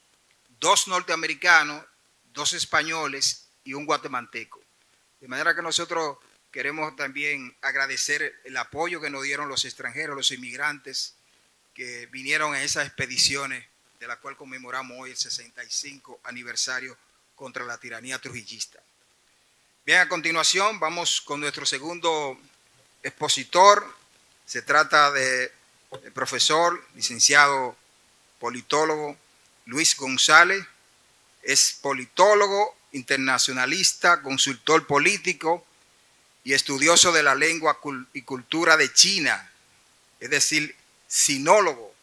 2 norteamericanos, 2 españoles y un guatemalteco. De manera que nosotros queremos también agradecer el apoyo que nos dieron los extranjeros, los inmigrantes que vinieron a esas expediciones, de la cual conmemoramos hoy el 65 aniversario contra la tiranía trujillista. Bien, a continuación vamos con nuestro segundo expositor. Se trata del profesor, licenciado politólogo Luis González. Es politólogo, internacionalista, consultor político y estudioso de la lengua y cultura de China, es decir, sinólogo.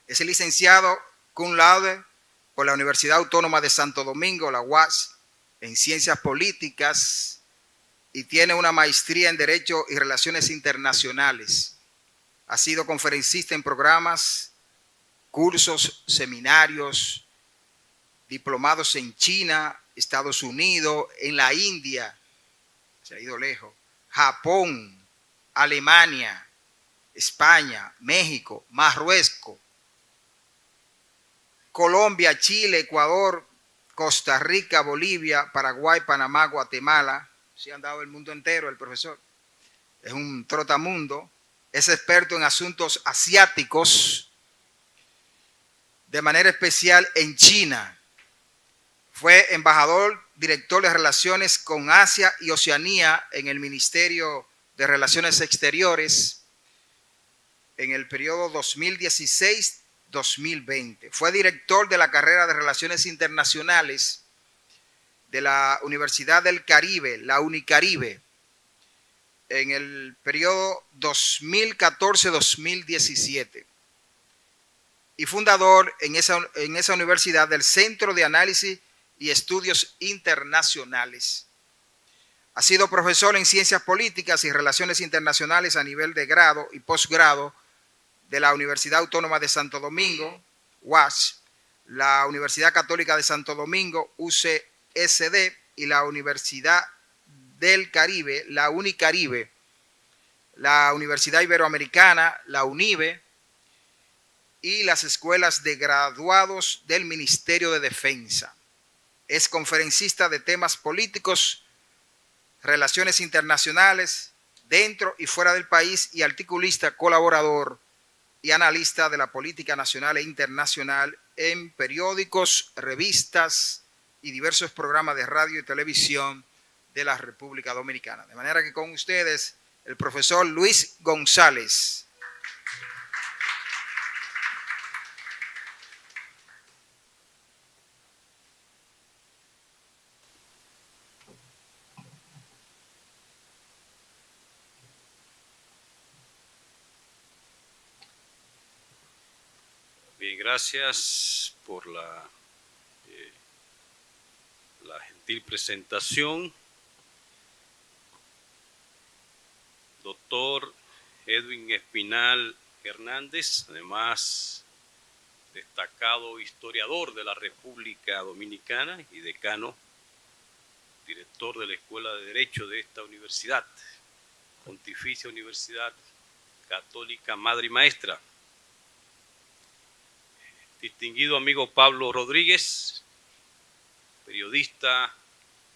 Es licenciado cum laude por la Universidad Autónoma de Santo Domingo, la UAS, en Ciencias Políticas, y tiene una maestría en Derecho y Relaciones Internacionales. Ha sido conferencista en programas, cursos, seminarios, diplomados en China, Estados Unidos, en la India, se ha ido lejos, Japón, Alemania, España, México, Marruecos, Colombia, Chile, Ecuador, Costa Rica, Bolivia, Paraguay, Panamá, Guatemala. Se han dado el mundo entero el profesor. Es un trotamundo. Es experto en asuntos asiáticos, de manera especial en China. Fue embajador, director de Relaciones con Asia y Oceanía en el Ministerio de Relaciones Exteriores en el periodo 2016-2020. Fue director de la carrera de Relaciones Internacionales de la Universidad del Caribe, la Unicaribe, en el periodo 2014-2017. Y fundador en esa universidad del Centro de Análisis y Estudios Internacionales. Ha sido profesor en Ciencias Políticas y Relaciones Internacionales a nivel de grado y posgrado de la Universidad Autónoma de Santo Domingo, UAS, la Universidad Católica de Santo Domingo, UCSD, y la Universidad del Caribe, la Unicaribe, la Universidad Iberoamericana, la UNIBE, y las escuelas de graduados del Ministerio de Defensa. Es conferencista de temas políticos, relaciones internacionales, dentro y fuera del país, y articulista, colaborador y analista de la política nacional e internacional en periódicos, revistas y diversos programas de radio y televisión de la República Dominicana. De manera que con ustedes, el profesor Luis González. Bien, gracias por la gentil presentación. Doctor Edwin Espinal Hernández, además destacado historiador de la República Dominicana y decano, director de la Escuela de Derecho de esta universidad, Pontificia Universidad Católica Madre y Maestra. Distinguido amigo Pablo Rodríguez, periodista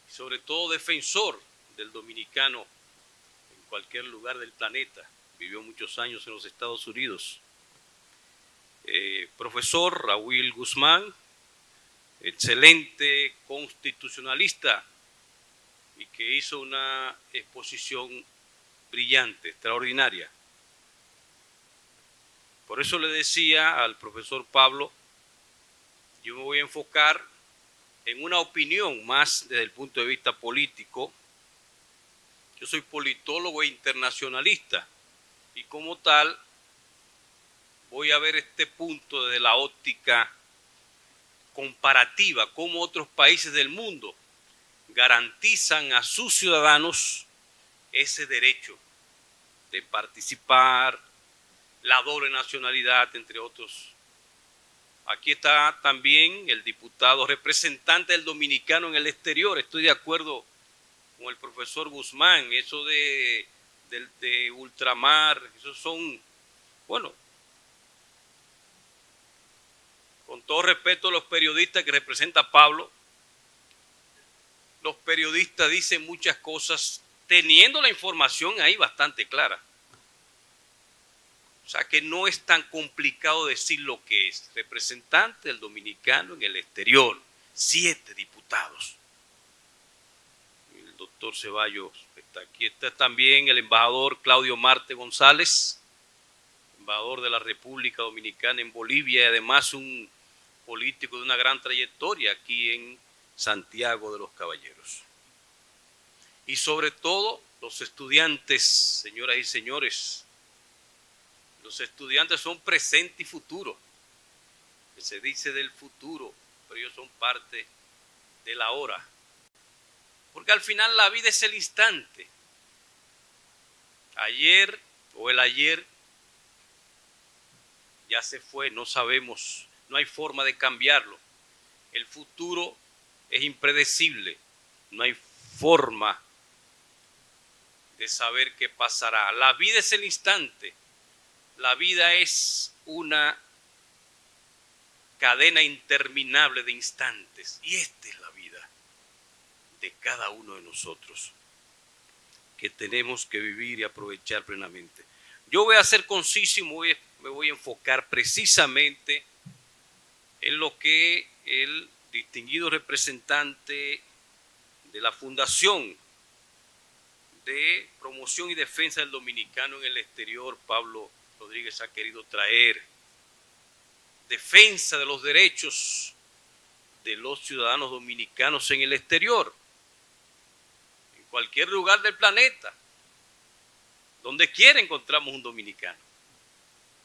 y sobre todo defensor del dominicano en cualquier lugar del planeta. Vivió muchos años en los Estados Unidos. Profesor Raúl Guzmán, excelente constitucionalista y que hizo una exposición brillante, extraordinaria. Por eso le decía al profesor Pablo, yo me voy a enfocar en una opinión más desde el punto de vista político. Yo soy politólogo e internacionalista y como tal voy a ver este punto desde la óptica comparativa, cómo otros países del mundo garantizan a sus ciudadanos ese derecho de participar, la doble nacionalidad, entre otros. Aquí está también el diputado representante del dominicano en el exterior. Estoy de acuerdo con el profesor Guzmán, eso de ultramar, esos son, bueno, con todo respeto a los periodistas que representa Pablo, los periodistas dicen muchas cosas teniendo la información ahí bastante clara. O sea que no es tan complicado decir lo que es. Representante del dominicano en el exterior, 7 diputados. El doctor Ceballos está aquí. Está también el embajador Claudio Marte González, embajador de la República Dominicana en Bolivia y además un político de una gran trayectoria aquí en Santiago de los Caballeros. Y sobre todo los estudiantes, señoras y señores. Los estudiantes son presente y futuro. Se dice del futuro, pero ellos son parte del ahora. Porque al final la vida es el instante. Ayer o el ayer ya se fue, no sabemos, no hay forma de cambiarlo. El futuro es impredecible, no hay forma de saber qué pasará. La vida es el instante. La vida es una cadena interminable de instantes y esta es la vida de cada uno de nosotros que tenemos que vivir y aprovechar plenamente. Yo voy a ser conciso y me voy a enfocar precisamente en lo que el distinguido representante de la Fundación de Promoción y Defensa del Dominicano en el Exterior, Pablo Rodríguez, ha querido traer. Defensa de los derechos de los ciudadanos dominicanos en el exterior, en cualquier lugar del planeta, donde quiera encontramos un dominicano.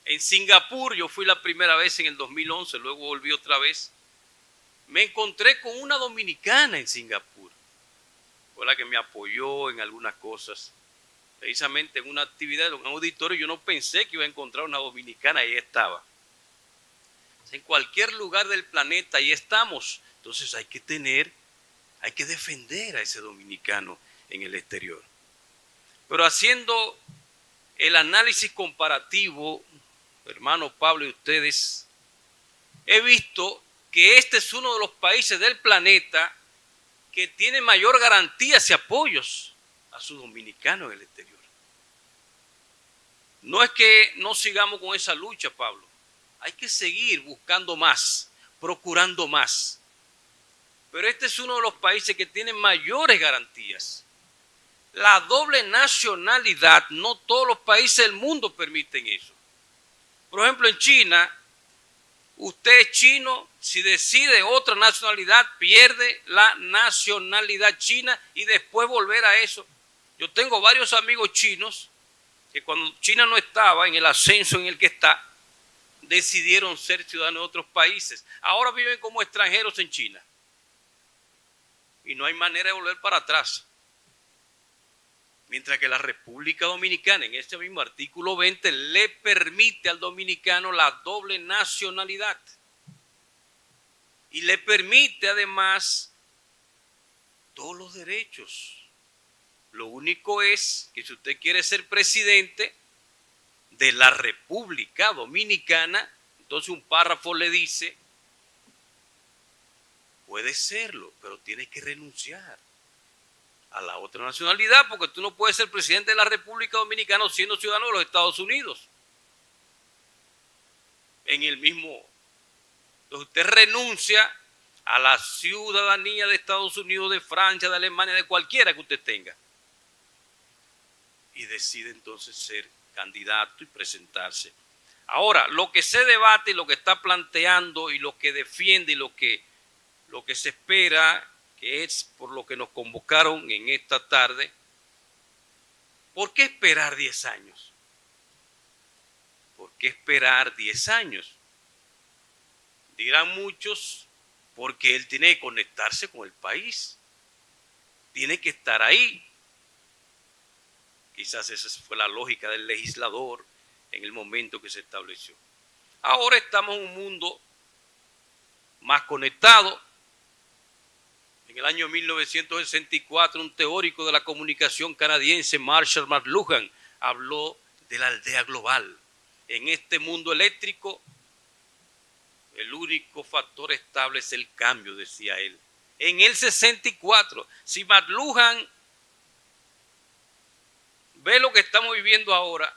En Singapur, yo fui la primera vez en el 2011, luego volví otra vez, me encontré con una dominicana en Singapur, fue la que me apoyó en algunas cosas, precisamente en una actividad de un auditorio. Yo no pensé que iba a encontrar una dominicana, y ahí estaba. En cualquier lugar del planeta, ahí estamos. Entonces hay que defender a ese dominicano en el exterior. Pero haciendo el análisis comparativo, hermano Pablo y ustedes, he visto que este es uno de los países del planeta que tiene mayor garantías y apoyos a sus dominicanos en el exterior. No es que no sigamos con esa lucha, Pablo. Hay que seguir buscando más, procurando más. Pero este es uno de los países que tiene mayores garantías. La doble nacionalidad, no todos los países del mundo permiten eso. Por ejemplo, en China, usted es chino, si decide otra nacionalidad, pierde la nacionalidad china y después volver a eso. Yo tengo varios amigos chinos que cuando China no estaba en el ascenso en el que está, decidieron ser ciudadanos de otros países. Ahora viven como extranjeros en China. Y no hay manera de volver para atrás. Mientras que la República Dominicana, en este mismo artículo 20, le permite al dominicano la doble nacionalidad. Y le permite además todos los derechos. Lo único es que si usted quiere ser presidente de la República Dominicana, entonces un párrafo le dice, puede serlo, pero tiene que renunciar a la otra nacionalidad, porque tú no puedes ser presidente de la República Dominicana siendo ciudadano de los Estados Unidos. En el mismo, entonces usted renuncia a la ciudadanía de Estados Unidos, de Francia, de Alemania, de cualquiera que usted tenga. Y decide entonces ser candidato y presentarse. Ahora, lo que se debate y lo que está planteando y lo que defiende y lo que se espera, que es por lo que nos convocaron en esta tarde, ¿por qué esperar 10 años? ¿Por qué esperar 10 años? Dirán muchos, porque él tiene que conectarse con el país, tiene que estar ahí. Quizás esa fue la lógica del legislador en el momento que se estableció. Ahora estamos en un mundo más conectado. En el año 1964, un teórico de la comunicación canadiense, Marshall McLuhan, habló de la aldea global. En este mundo eléctrico, el único factor estable es el cambio, decía él. En el 64, si McLuhan ve lo que estamos viviendo ahora,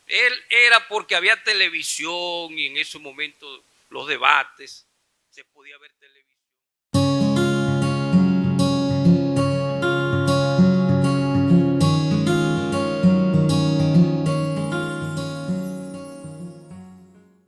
él era porque había televisión y en ese momento los debates, se podía ver televisión.